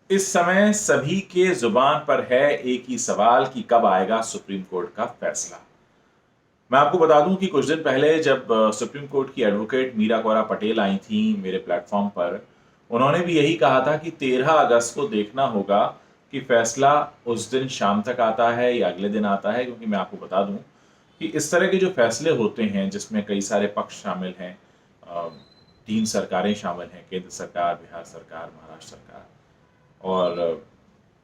इस समय सभी के जुबान पर है एक ही सवाल कि कब आएगा सुप्रीम कोर्ट का फैसला। मैं आपको बता दूं कि कुछ दिन पहले जब सुप्रीम कोर्ट की एडवोकेट मीरा गौरा पटेल आई थी मेरे प्लेटफॉर्म पर, उन्होंने भी यही कहा था कि 13 अगस्त को देखना होगा कि फैसला उस दिन शाम तक आता है या अगले दिन आता है। क्योंकि मैं आपको बता दूं कि इस तरह के जो फैसले होते हैं जिसमें कई सारे पक्ष शामिल हैं, अ, 3 सरकारें शामिल हैं, केंद्र सरकार, बिहार सरकार, महाराष्ट्र सरकार, और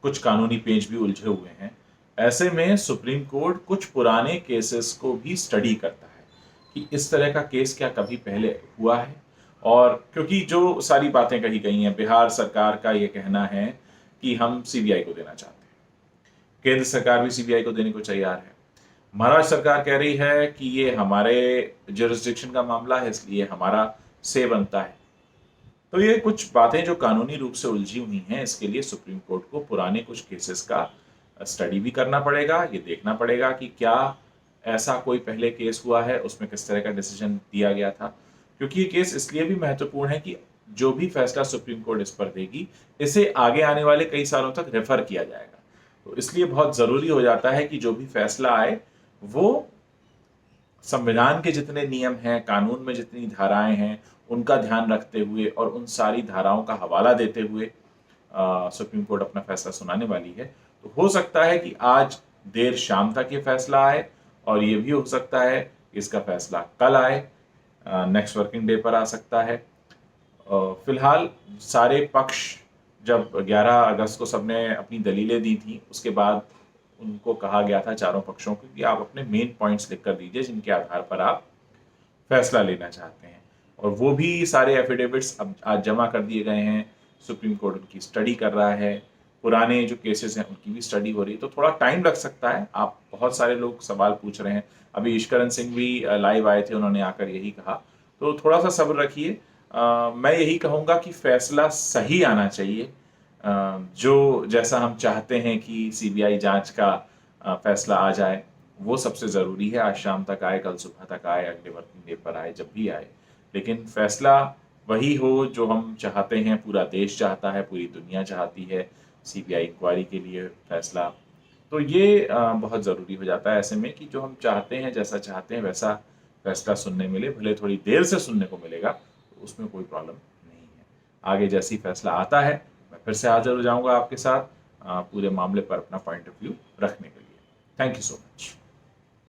कुछ कानूनी पेच भी उलझे हुए हैं। ऐसे में सुप्रीम कोर्ट कुछ पुराने केसेस को भी स्टडी करता है कि इस तरह का केस क्या कभी पहले हुआ है। और क्योंकि जो सारी बातें कही गई हैं, बिहार सरकार का ये कहना है कि हम सीबीआई को देना चाहते हैं, केंद्र सरकार भी सीबीआई को देने को तैयार है, महाराष्ट्र सरकार कह रही है कि ये हमारे जुरिस्डिक्शन का मामला है इसलिए हमारा से बनता है। तो ये कुछ बातें जो कानूनी रूप से उलझी हुई हैं, इसके लिए सुप्रीम कोर्ट को पुराने कुछ केसेस का स्टडी भी करना पड़ेगा। ये देखना पड़ेगा कि क्या ऐसा कोई पहले केस हुआ है, उसमें किस तरह का डिसीजन दिया गया था। क्योंकि ये केस इसलिए भी महत्वपूर्ण है कि जो भी फैसला सुप्रीम कोर्ट इस पर देगी, इसे आगे आने वाले कई सालों तक रेफर किया जाएगा। तो इसलिए बहुत जरूरी हो जाता है कि जो भी फैसला आए वो संविधान के जितने नियम हैं, कानून में जितनी धाराएं हैं, उनका ध्यान रखते हुए और उन सारी धाराओं का हवाला देते हुए सुप्रीम कोर्ट अपना फैसला सुनाने वाली है। तो हो सकता है कि आज देर शाम तक ये फैसला आए, और ये भी हो सकता है कि इसका फैसला कल आए, नेक्स्ट वर्किंग डे पर आ सकता है। फिलहाल सारे पक्ष, जब 11 अगस्त को सबने अपनी दलीलें दी थी, उसके बाद उनको कहा गया था चारों पक्षों को कि आप अपने मेन पॉइंट्स लिख कर दीजिए जिनके आधार पर आप फैसला लेना चाहते हैं। और वो भी सारे एफिडेविट्स अब आज जमा कर दिए गए हैं। सुप्रीम कोर्ट उनकी स्टडी कर रहा है, पुराने जो केसेस हैं उनकी भी स्टडी हो रही है। तो थोड़ा टाइम लग सकता है। आप बहुत सारे लोग सवाल पूछ रहे हैं, अभी ईश्वरन सिंह भी लाइव आए थे, उन्होंने आकर यही कहा। तो थोड़ा सा सब्र रखिए। मैं यही कहूँगा कि फैसला सही आना चाहिए, जो जैसा हम चाहते हैं कि सीबीआई जांच का फैसला आ जाए, वो सबसे ज़रूरी है। आज शाम तक आए, कल सुबह तक आए, अगले वर्किंग डे पर आए, जब भी आए, लेकिन फैसला वही हो जो हम चाहते हैं, पूरा देश चाहता है, पूरी दुनिया चाहती है, सीबीआई इंक्वायरी के लिए फैसला। तो ये बहुत ज़रूरी हो जाता है ऐसे में कि जो हम चाहते हैं, जैसा चाहते हैं वैसा फैसला सुनने मिले। भले थोड़ी देर से सुनने को मिलेगा, तो उसमें कोई प्रॉब्लम नहीं है। आगे जैसे ही फैसला आता है, मैं फिर से हाजिर हो जाऊंगा आपके साथ पूरे मामले पर अपना पॉइंट ऑफ व्यू रखने के लिए। Thank you so much.